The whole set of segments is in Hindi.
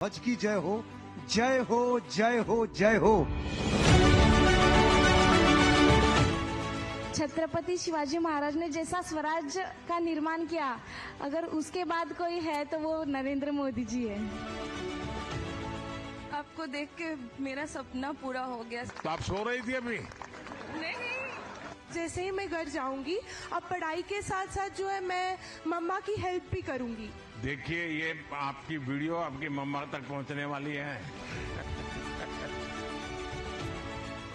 ध्वज की जय हो, जय हो, जय हो, जय हो। छत्रपति शिवाजी महाराज ने जैसा स्वराज्य का निर्माण किया, अगर उसके बाद कोई है तो वो नरेंद्र मोदी जी है। आपको देख के मेरा सपना पूरा हो गया। तो आप सो रही थी अभी? नहीं, जैसे ही मैं घर जाऊंगी, अब पढ़ाई के साथ साथ जो है मैं मम्मा की हेल्प भी करूंगी। देखिए, ये आपकी वीडियो आपकी मम्मा तक पहुंचने वाली है।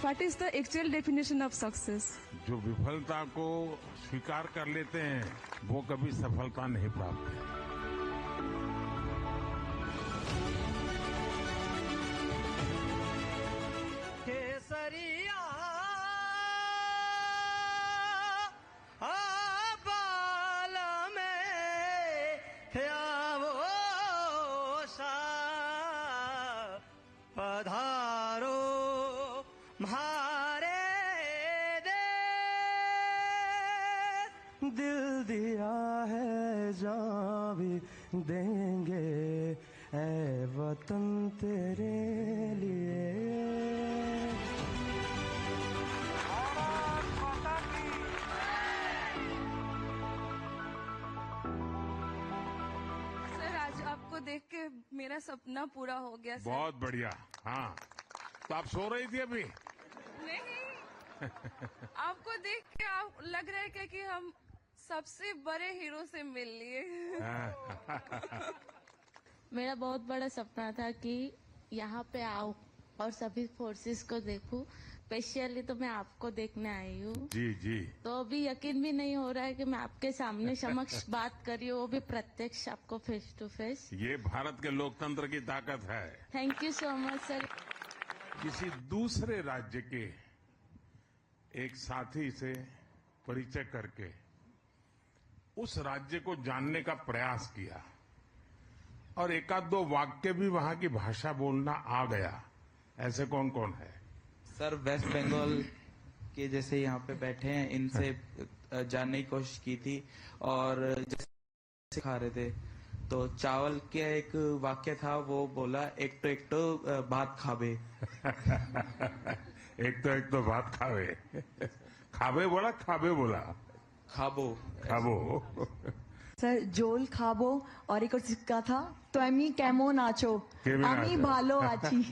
What is the actual definition of success? जो विफलता को स्वीकार कर लेते हैं वो कभी सफलता नहीं प्राप्त है। केसरिया बाल में ख्यावो सा पधारो म्हारे देश, दिल दिया है जान भी देंगे ऐ वतन तेरे लिए। सर, आज आपको देख के मेरा सपना पूरा हो गया सर। बहुत बढ़िया। हाँ, तो आप सो रही थी अभी? नहीं, आपको देख के आप लग रहा है कि हम सबसे बड़े हीरो से मिल लिए। मेरा बहुत बड़ा सपना था कि यहाँ पे आऊं और सभी फोर्सेस को देखूं। स्पेशली तो मैं आपको देखने आई हूँ। जी जी। तो अभी यकीन भी नहीं हो रहा है कि मैं आपके सामने समक्ष बात कर रही हूँ, वो भी प्रत्यक्ष आपको फेस टू फेस। ये भारत के लोकतंत्र की ताकत है। Thank you so much sir. किसी दूसरे राज्य के एक साथी से परिचय करके उस राज्य को जानने का प्रयास किया और एकाध दो वाक्य भी वहां की भाषा बोलना आ गया। ऐसे कौन कौन है? सर, वेस्ट बंगाल के जैसे यहाँ पे बैठे हैं, इनसे जानने की कोशिश की थी और जैसे सिखा रहे थे तो चावल के एक वाक्य था, वो बोला एक तो भात खाबे। एक तो भात खावे। खाबे बोला, खाबे बोला? खाबो। खाबो। सर, जोल खाबो और एक और सिक्का था तो एमी कैमो नाचो अमी भालो आची।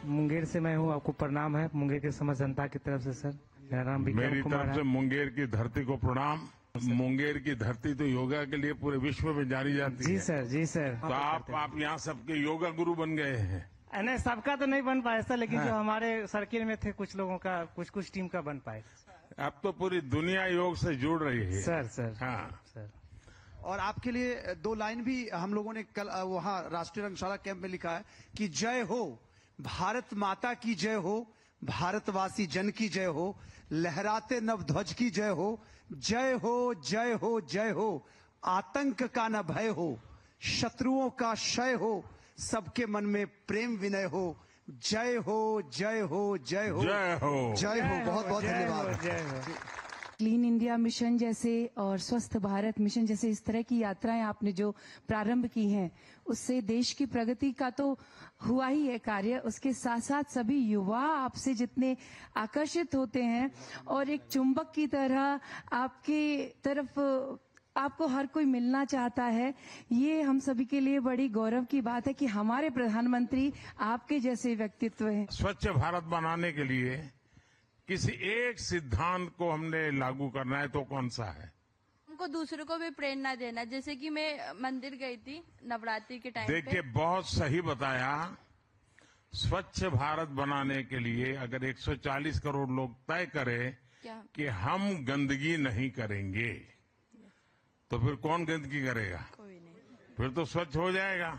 मुंगेर से मैं हूँ, आपको प्रणाम है मुंगेर के समस्त जनता की तरफ से सर। मेरा नाम मेरी तरफ से मुंगेर की धरती को प्रणाम। मुंगेर की धरती तो योगा के लिए पूरे विश्व में जानी जाती है। जी सर, जी सर। तो आप यहाँ सबके योगा गुरु बन गए हैं। नहीं, सबका तो नहीं बन पाया सर, लेकिन जो हमारे सर्किल में थे कुछ लोगों का, कुछ टीम का बन पाए। अब तो पूरी दुनिया योग से जुड़ रही है सर। हाँ सर। और आपके लिए दो लाइन भी हम लोगों ने कल वहाँ राष्ट्रीय रंगशाला कैंप में लिखा है कि जय हो भारत माता की जय हो, भारतवासी जन की जय हो, लहराते नव ध्वज की जय हो, जय हो, जय हो, जय हो। आतंक का न भय हो, शत्रुओं का क्षय हो, सबके मन में प्रेम विनय हो, जय हो, जय हो, जय हो, जय हो, जय हो। बहुत बहुत धन्यवाद। जय हो। क्लीन इंडिया मिशन जैसे और स्वस्थ भारत मिशन जैसे इस तरह की यात्राएं आपने जो प्रारंभ की हैं, उससे देश की प्रगति का तो हुआ ही है कार्य, उसके साथ साथ सभी युवा आपसे जितने आकर्षित होते हैं और एक चुंबक की तरह आपकी तरफ आपको हर कोई मिलना चाहता है, ये हम सभी के लिए बड़ी गौरव की बात है कि हमारे प्रधानमंत्री आपके जैसे व्यक्तित्व हैं। स्वच्छ भारत बनाने के लिए किसी एक सिद्धांत को हमने लागू करना है तो कौन सा है? हमको दूसरों को भी प्रेरणा देना। जैसे कि मैं मंदिर गई थी नवरात्रि के टाइम पे। देखिए, बहुत सही बताया। स्वच्छ भारत बनाने के लिए अगर 140 करोड़ लोग तय करें क्या? कि हम गंदगी नहीं करेंगे, तो फिर कौन गंदगी करेगा? कोई नहीं। फिर तो स्वच्छ हो जाएगा।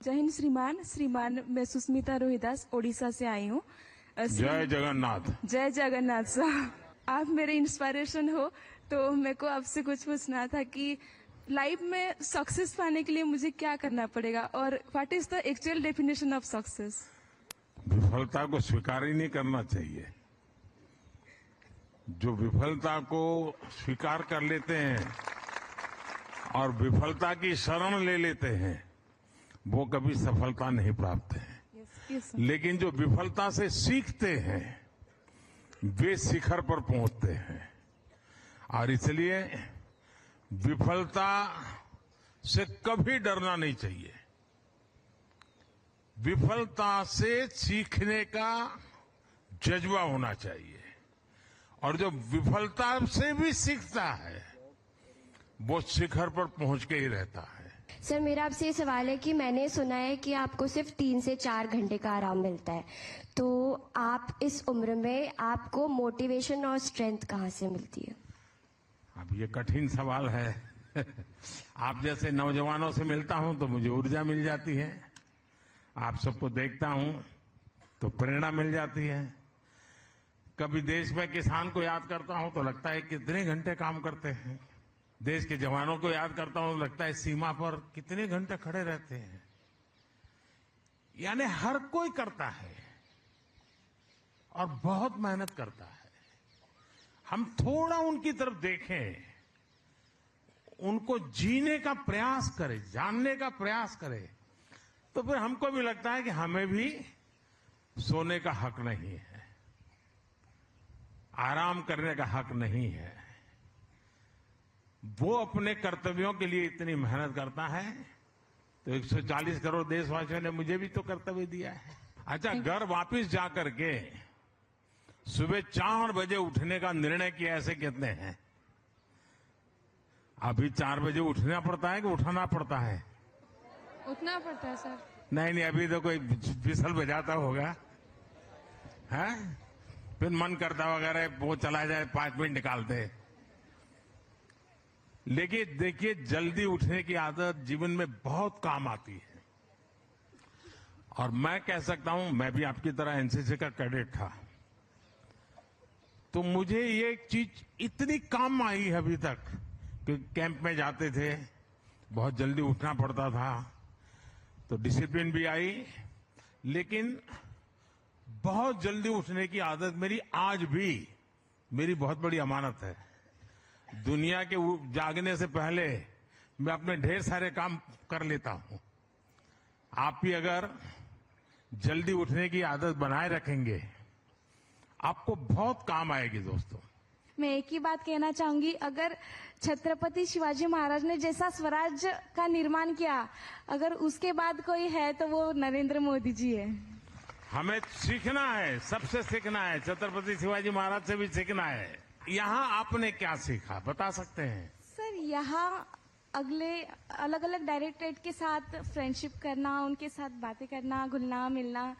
जय हिंद श्रीमान, मैं सुस्मिता रोहिदास ओडिशा से आई हूँ। जय जगन्नाथ। जय जगन्नाथ साहब, आप मेरे इंस्पिरेशन हो, तो मेरे को आपसे कुछ पूछना था कि लाइफ में सक्सेस पाने के लिए मुझे क्या करना पड़ेगा और what is the actual definition of success? विफलता को स्वीकार ही नहीं करना चाहिए। जो विफलता को स्वीकार कर लेते हैं और विफलता की शरण ले लेते हैं वो कभी सफलता नहीं प्राप्त है। लेकिन जो विफलता से सीखते हैं वे शिखर पर पहुंचते हैं। और इसलिए विफलता से कभी डरना नहीं चाहिए। विफलता से सीखने का जज्बा होना चाहिए। और जो विफलता से भी सीखता है वो शिखर पर पहुंच के ही रहता है। सर, मेरा आपसे ये सवाल है कि मैंने सुना है कि आपको सिर्फ 3 से 4 घंटे का आराम मिलता है, तो आप इस उम्र में आपको मोटिवेशन और स्ट्रेंथ कहाँ से मिलती है? अब ये कठिन सवाल है। आप जैसे नौजवानों से मिलता हूं तो मुझे ऊर्जा मिल जाती है। आप सबको देखता हूं तो प्रेरणा मिल जाती है। कभी देश में किसान को याद करता हूं तो लगता है कितने घंटे काम करते हैं। देश के जवानों को याद करता हूं तो लगता है सीमा पर कितने घंटे खड़े रहते हैं। यानी हर कोई करता है और बहुत मेहनत करता है। हम थोड़ा उनकी तरफ देखें, उनको जीने का प्रयास करें, जानने का प्रयास करें, तो फिर हमको भी लगता है कि हमें भी सोने का हक नहीं है, आराम करने का हक नहीं है। वो अपने कर्तव्यों के लिए इतनी मेहनत करता है तो 140 करोड़ देशवासियों ने मुझे भी तो कर्तव्य दिया है। अच्छा, घर वापस जाकर के सुबह 4 बजे उठने का निर्णय किया ऐसे कितने हैं? अभी 4 बजे उठना पड़ता है कि उठाना पड़ता है? उठना पड़ता है सर। नहीं, अभी तो कोई विसल बजाता होगा, है? फिर मन करता वगैरह वो चला जाए, 5 मिनट निकालते। लेकिन देखिए, जल्दी उठने की आदत जीवन में बहुत काम आती है। और मैं कह सकता हूं, मैं भी आपकी तरह एनसीसी का कैडेट था, तो मुझे ये चीज इतनी काम आई है अभी तक कि कैंप में जाते थे, बहुत जल्दी उठना पड़ता था, तो डिसिप्लिन भी आई। लेकिन बहुत जल्दी उठने की आदत मेरी आज भी मेरी बहुत बड़ी अमानत है। दुनिया के जागने से पहले मैं अपने ढेर सारे काम कर लेता हूं। आप भी अगर जल्दी उठने की आदत बनाए रखेंगे, आपको बहुत काम आएगी दोस्तों। मैं एक ही बात कहना चाहूंगी, अगर छत्रपति शिवाजी महाराज ने जैसा स्वराज्य का निर्माण किया, अगर उसके बाद कोई है तो वो नरेंद्र मोदी जी है। हमें सीखना है, सबसे सीखना है, छत्रपति शिवाजी महाराज से भी सीखना है। यहाँ आपने क्या सीखा, बता सकते हैं? सर, यहाँ अगले अलग अलग डायरेक्टरेट के साथ फ्रेंडशिप करना, उनके साथ बातें करना, घुलना मिलना,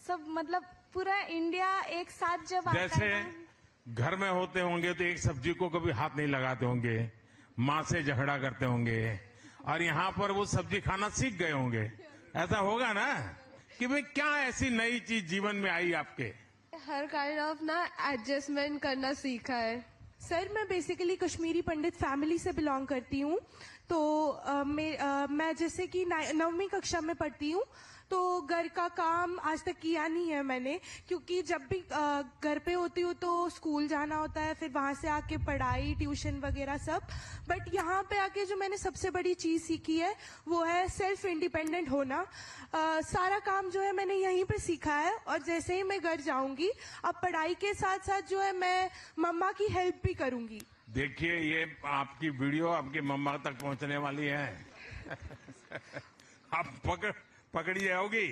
सब मतलब पूरा इंडिया एक साथ जब आता है जैसे घर में होते होंगे तो एक सब्जी को कभी हाथ नहीं लगाते होंगे, माँ से झगड़ा करते होंगे, और यहाँ पर वो सब्जी खाना सीख गए होंगे। ऐसा होगा ना कि भाई क्या ऐसी नई चीज जीवन में आई आपके? हर काइंड ऑफ ना एडजस्टमेंट करना सीखा है। सर, मैं बेसिकली कश्मीरी पंडित फैमिली से बिलोंग करती हूँ, तो मैं जैसे कि 9वीं कक्षा में पढ़ती हूँ, तो घर का काम आज तक किया नहीं है मैंने, क्योंकि जब भी घर पे होती हूँ तो स्कूल जाना होता है, फिर वहां से आके पढ़ाई, ट्यूशन वगैरह सब। बट यहाँ पे आके जो मैंने सबसे बड़ी चीज सीखी है वो है सेल्फ इंडिपेंडेंट होना। सारा काम जो है मैंने यहीं पे सीखा है, और जैसे ही मैं घर जाऊंगी, अब पढ़ाई के साथ साथ जो है मैं मम्मा की हेल्प भी करूंगी। देखिए, ये आपकी वीडियो आपकी मम्मा तक पहुंचने वाली है। आप पकड़ी जाओगी।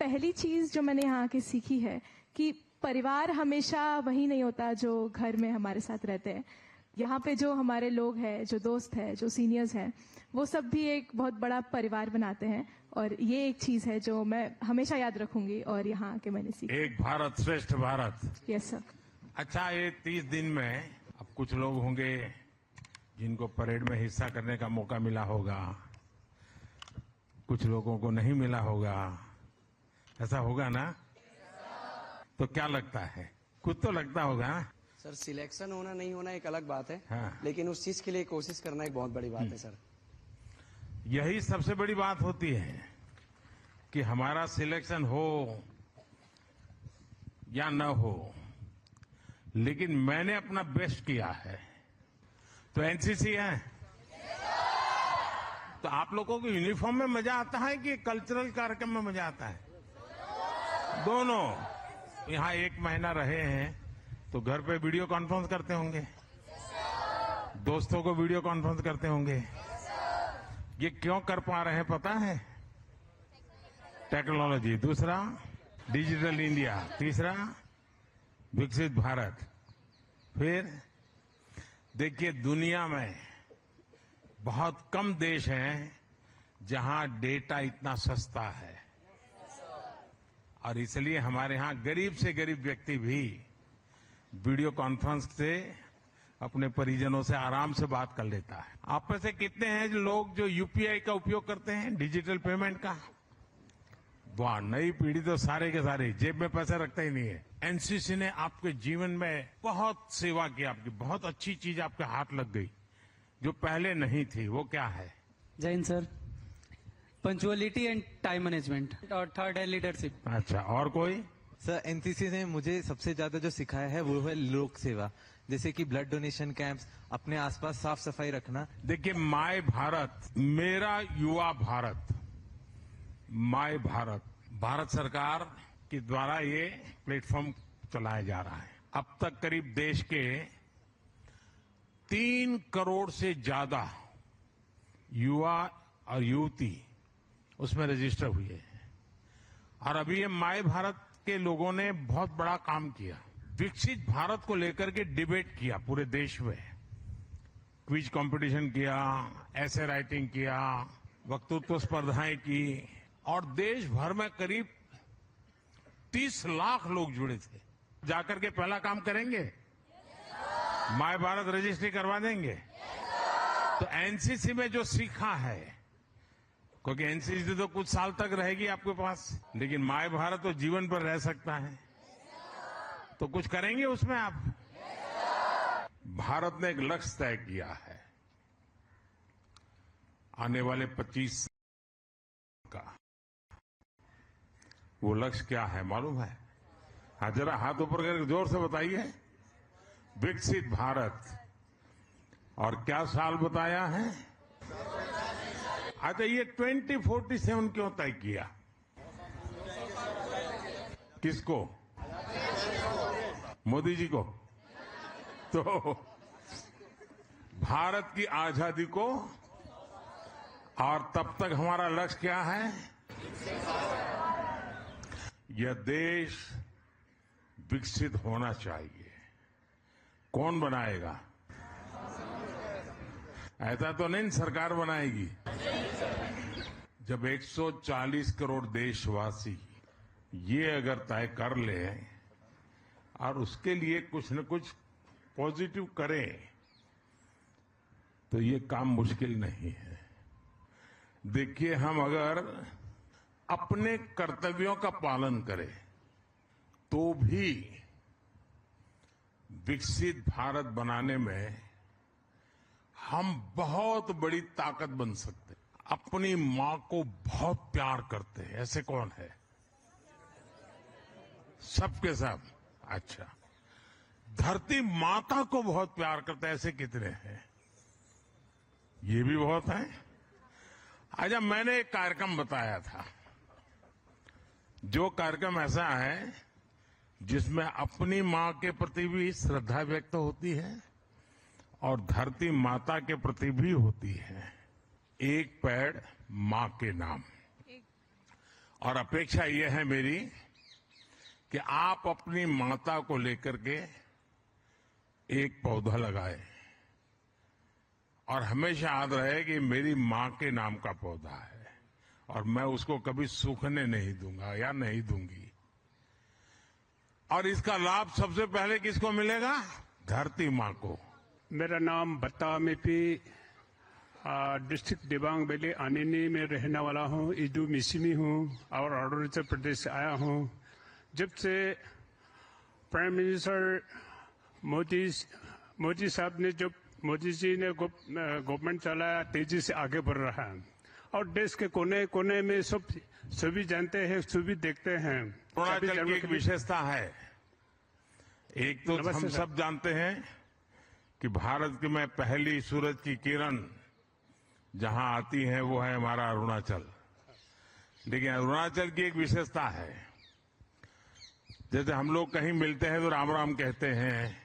पहली चीज जो मैंने यहाँ की सीखी है कि परिवार हमेशा वही नहीं होता जो घर में हमारे साथ रहते हैं। यहाँ पे जो हमारे लोग हैं, जो दोस्त हैं, जो सीनियर्स हैं, वो सब भी एक बहुत बड़ा परिवार बनाते हैं, और ये एक चीज है जो मैं हमेशा याद रखूंगी और यहाँ आके मैंने सीखा। एक भारत श्रेष्ठ भारत। Yes sir. अच्छा, ये 30 दिन में अब कुछ लोग होंगे जिनको परेड में हिस्सा करने का मौका मिला होगा, कुछ लोगों को नहीं मिला होगा, ऐसा होगा ना? तो क्या लगता है? कुछ तो लगता होगा ना? सर, सिलेक्शन होना नहीं होना एक अलग बात है, हाँ। लेकिन उस चीज के लिए कोशिश करना एक बहुत बड़ी बात है सर। यही सबसे बड़ी बात होती है कि हमारा सिलेक्शन हो या न हो, लेकिन मैंने अपना बेस्ट किया है। तो एनसीसी है, तो आप लोगों को यूनिफॉर्म में मजा आता है कि कल्चरल कार्यक्रम में मजा आता है? दोनों। यहाँ 1 महीना रहे हैं तो घर पे वीडियो कॉन्फ्रेंस करते होंगे, दोस्तों को वीडियो कॉन्फ्रेंस करते होंगे। ये क्यों कर पा रहे हैं पता है? टेक्नोलॉजी। दूसरा डिजिटल इंडिया। तीसरा विकसित भारत। फिर देखिए, दुनिया में बहुत कम देश हैं जहां डेटा इतना सस्ता है, और इसलिए हमारे यहां गरीब से गरीब व्यक्ति भी वीडियो कॉन्फ्रेंस से अपने परिजनों से आराम से बात कर लेता है। आप में से कितने हैं लोग जो यूपीआई का उपयोग करते हैं, डिजिटल पेमेंट का? वाह, नई पीढ़ी तो सारे के सारे जेब में पैसे रखते ही नहीं है। एनसीसी ने आपके जीवन में बहुत सेवा की, आपकी बहुत अच्छी चीज आपके हाथ लग गई जो पहले नहीं थी। वो क्या है? जय Hind sir. Punctuality and time management, और थर्ड है लीडरशिप। अच्छा, और कोई? सर, एनसीसी ने मुझे सबसे ज्यादा जो सिखाया है वो है लोक सेवा, जैसे कि ब्लड डोनेशन कैंप्स, अपने आसपास साफ सफाई रखना। देखिए, माय भारत, मेरा युवा भारत, माय भारत, भारत सरकार के द्वारा ये प्लेटफॉर्म चलाया जा रहा है। अब तक करीब देश के 3 करोड़ से ज्यादा युवा और युवती उसमें रजिस्टर हुए हैं। और अभी ये माय भारत के लोगों ने बहुत बड़ा काम किया। विकसित भारत को लेकर के डिबेट किया पूरे देश में, क्विज कंपटीशन किया, ऐसे राइटिंग किया, वक्तृत्व स्पर्धाएं की, और देश भर में करीब 30 लाख लोग जुड़े थे। जाकर के पहला काम करेंगे, माय भारत रजिस्ट्री करवा देंगे। तो एनसीसी में जो सीखा है, क्योंकि एनसीसी तो कुछ साल तक रहेगी आपके पास, लेकिन माय भारत तो जीवन पर रह सकता है। तो कुछ करेंगे उसमें आप? भारत ने एक लक्ष्य तय किया है आने वाले 25 का। वो लक्ष्य क्या है मालूम है? हाँ, जरा हाथ ऊपर करके जोर से बताइए। विकसित भारत। और क्या साल बताया है? अच्छा, ये 2047 क्यों तय किया? किसको? मोदी जी को? तो भारत की आजादी को, और तब तक हमारा लक्ष्य क्या है? यह देश विकसित होना चाहिए। कौन बनाएगा? ऐसा तो नहीं सरकार बनाएगी। जब 140 करोड़ देशवासी ये अगर तय कर ले और उसके लिए कुछ न कुछ पॉजिटिव करें, तो ये काम मुश्किल नहीं है। देखिए, हम अगर अपने कर्तव्यों का पालन करें तो भी विकसित भारत बनाने में हम बहुत बड़ी ताकत बन सकते हैं। अपनी मां को बहुत प्यार करते हैं, ऐसे कौन है? सबके सब। अच्छा, धरती माता को बहुत प्यार करते हैं, ऐसे कितने हैं? ये भी बहुत है। अच्छा, मैंने एक कार्यक्रम बताया था, जो कार्यक्रम ऐसा है जिसमें अपनी मां के प्रति भी श्रद्धा व्यक्त होती है और धरती माता के प्रति भी होती है। एक पेड़ मां के नाम। और अपेक्षा यह है मेरी कि आप अपनी माता को लेकर के एक पौधा लगाएं, और हमेशा याद रहे कि मेरी मां के नाम का पौधा है और मैं उसको कभी सूखने नहीं दूंगा या नहीं दूंगी। और इसका लाभ सबसे पहले किसको मिलेगा? धरती मां को। मेरा नाम बत्ता मेपी, डिस्ट्रिक्ट दिबांग वैली आनिनी में रहने वाला हूँ। इडू मिसिमी हूँ और अरुणाचल प्रदेश से आया हूँ। जब से प्राइम मिनिस्टर मोदी साहब ने, जब मोदी जी ने गवर्नमेंट चलाया, तेजी से आगे बढ़ रहा है और देश के कोने कोने में सभी जानते हैं, सभी देखते हैं। अरुणाचल की एक विशेषता है, एक तो नमस्ते हम सर। सब जानते हैं कि भारत की में पहली सूरज की किरण जहां आती है वो है हमारा अरुणाचल। लेकिन अरुणाचल की एक विशेषता है, जैसे हम लोग कहीं मिलते हैं तो राम राम कहते हैं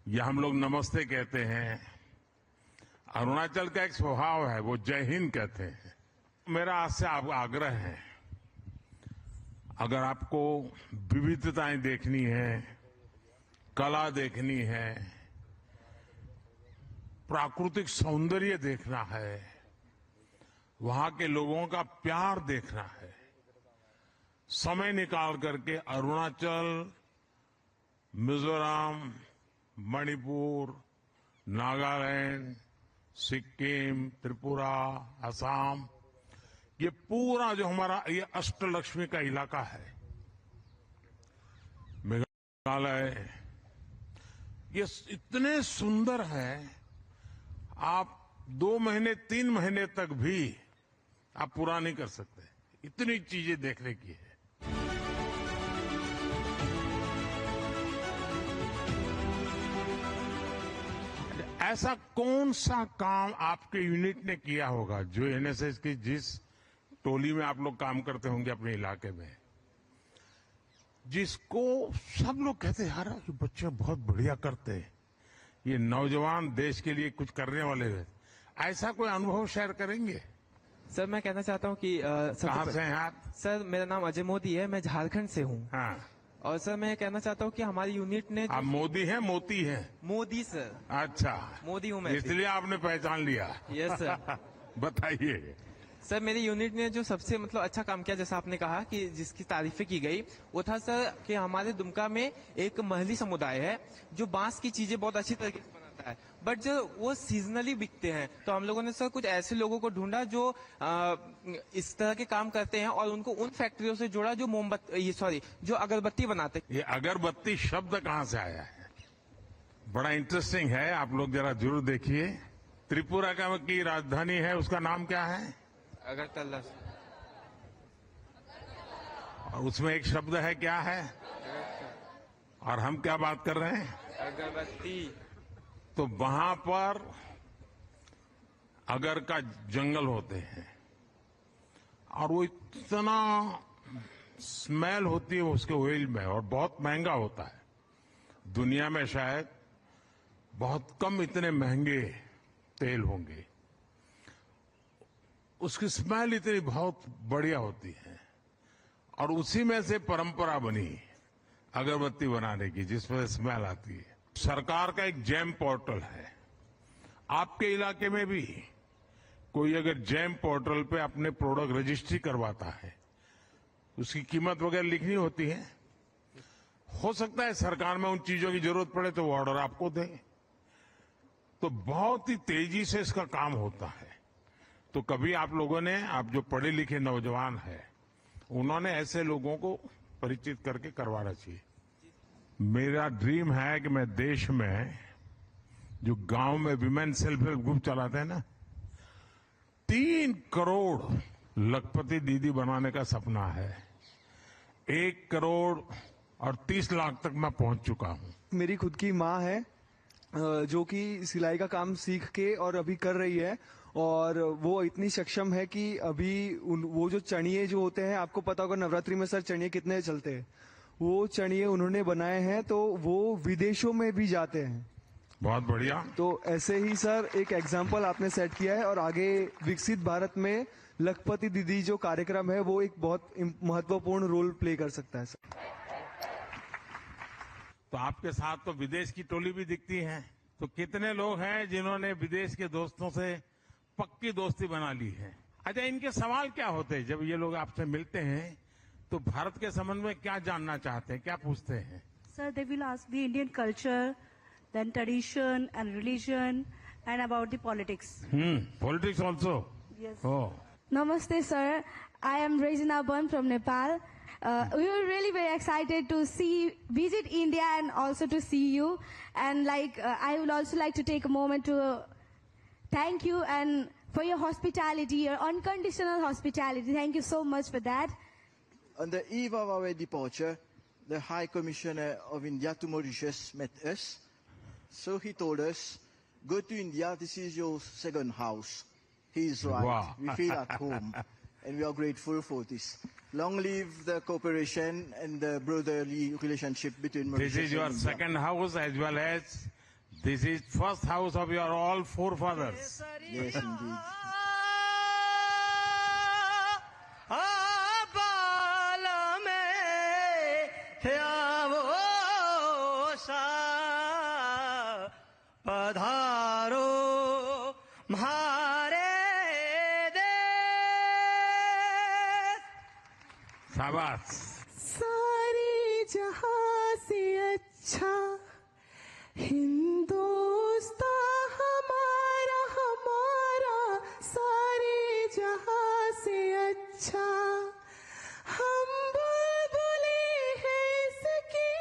या हम लोग नमस्ते कहते हैं, अरुणाचल का एक स्वभाव है, वो जय हिंद कहते हैं। मेरा आपसे आग्रह है, अगर आपको विविधताएं देखनी है, कला देखनी है, प्राकृतिक सौंदर्य देखना है, वहां के लोगों का प्यार देखना है, समय निकाल करके अरुणाचल, मिजोरम, मणिपुर, नागालैंड, सिक्किम, त्रिपुरा, असम, ये पूरा जो हमारा ये अष्टलक्ष्मी का इलाका है, मेघालय, ये इतने सुंदर है, आप 2 महीने 3 महीने तक भी आप पूरा नहीं कर सकते, इतनी चीजें देखने की है। ऐसा कौन सा काम आपके यूनिट ने किया होगा जो एनएसएस की जिस टोली में आप लोग काम करते होंगे अपने इलाके में, जिसको सब लोग कहते हैं यार ये बच्चे बहुत बढ़िया करते हैं, ये नौजवान देश के लिए कुछ करने वाले हैं, ऐसा कोई अनुभव शेयर करेंगे? सर मैं कहना चाहता हूँ कि कहाँ से हैं आप? सर मेरा नाम अजय मोदी है, मैं झारखंड से हूँ। हाँ। और सर मैं कहना चाहता हूँ कि हमारी यूनिट ने आप मोदी हैं मोती हैं? मोदी सर। अच्छा, मोदी हूँ मैं। इसलिए आपने पहचान लिया। Yes sir. बताइए सर मेरी यूनिट ने जो सबसे मतलब अच्छा काम किया, जैसा आपने कहा कि जिसकी तारीफें की गई, वो था सर कि हमारे दुमका में एक महली समुदाय है जो बांस की चीजें बहुत अच्छी तरीके से बनाता है, बट जो वो सीजनली बिकते हैं। तो हम लोगों ने सर कुछ ऐसे लोगों को ढूंढा जो इस तरह के काम करते हैं और उनको उन फैक्ट्रियों से जोड़ा जो जो अगरबत्ती बनाते हैं। ये अगरबत्ती शब्द कहाँ से आया है? बड़ा इंटरेस्टिंग है, आप लोग जरा जरूर देखिए। त्रिपुरा की राजधानी है, उसका नाम क्या है? अगरतला। और उसमें एक शब्द है, क्या है? और हम क्या बात कर रहे हैं? अगरबत्ती। तो वहां पर अगर का जंगल होते हैं और वो इतना स्मेल होती है उसके ऑयल में, और बहुत महंगा होता है। दुनिया में शायद बहुत कम इतने महंगे तेल होंगे, उसकी स्मेल इतनी बहुत बढ़िया होती है, और उसी में से परंपरा बनी अगरबत्ती बनाने की, जिस पर स्मेल आती है। सरकार का एक जैम पोर्टल है, आपके इलाके में भी कोई अगर जैम पोर्टल पे अपने प्रोडक्ट रजिस्ट्री करवाता है, उसकी कीमत वगैरह लिखनी होती है। हो सकता है सरकार में उन चीजों की जरूरत पड़े तो वो ऑर्डर आपको दे, तो बहुत ही तेजी से इसका काम होता है। तो कभी आप लोगों ने, आप जो पढ़े लिखे नौजवान हैं, उन्होंने ऐसे लोगों को परिचित करके करवाना चाहिए। मेरा ड्रीम है कि मैं देश में जो गांव में विमेन सेल्फ हेल्प ग्रुप चलाते हैं ना, 3 करोड़ लखपति दीदी बनाने का सपना है। 1 करोड़ और 30 लाख तक मैं पहुंच चुका हूं। मेरी खुद की माँ है जो कि सिलाई का काम सीख के और अभी कर रही है, और वो इतनी सक्षम है कि अभी वो जो चणिए जो होते हैं, आपको पता होगा नवरात्रि में सर चणिए कितने चलते हैं, वो चणिए उन्होंने बनाए हैं, तो वो विदेशों में भी जाते हैं। बहुत बढ़िया। तो ऐसे ही सर एक एग्जाम्पल आपने सेट किया है, और आगे विकसित भारत में लखपति दीदी जो कार्यक्रम है वो एक बहुत महत्वपूर्ण रोल प्ले कर सकता है सर। तो आपके साथ तो विदेश की टोली भी दिखती है, तो कितने लोग हैं जिन्होंने विदेश के दोस्तों से पक्की दोस्ती बना ली है? अच्छा, इनके सवाल क्या होते हैं जब ये लोग आपसे मिलते हैं? तो भारत के संबंध में क्या जानना चाहते हैं, क्या पूछते हैं? Sir, they will ask the Indian culture, then tradition and religion, and about the politics. Politics also? Yes. Oh. Namaste, sir. I am Regina Ban from Nepal. We were really very excited to visit India and also to see you. And I would also like to take a moment to thank you and for your hospitality, your unconditional hospitality. Thank you so much for that. On the eve of our departure, the High Commissioner of India to Mauritius met us. So he told us, go to India, this is your second house. He is right. Wow. We feel at home. And we are grateful for this. Long live the cooperation and the brotherly relationship between Mauritius This is your and India. second house as well as this is first house of your all forefathers. Yes, indeed. पधारो म्हारे देश। शाबाश। सारे जहां से अच्छा हिंदुस्तान हमारा हमारा, सारे जहां से अच्छा हम बुलबुले हैं इसके,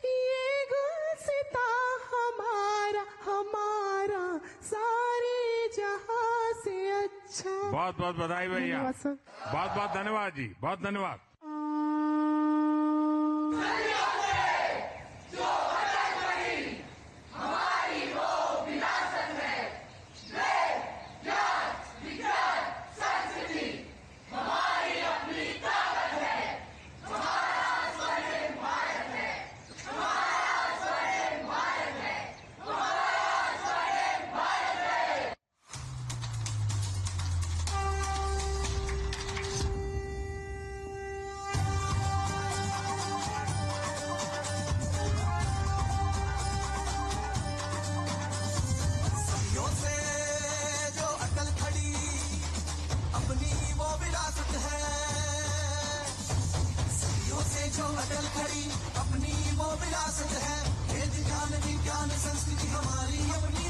ये गुलसिता हमारा हमारा, सारे जहां से अच्छा। बहुत बहुत बधाई भैया, धन्यवाद सर। बहुत बहुत धन्यवाद जी, बहुत धन्यवाद। सदियों से जो अटल खड़ी अपनी वो विरासत है, सदियों से जो अटल खड़ी अपनी वो विरासत है। वेद ज्ञान विज्ञान संस्कृति हमारी अपनी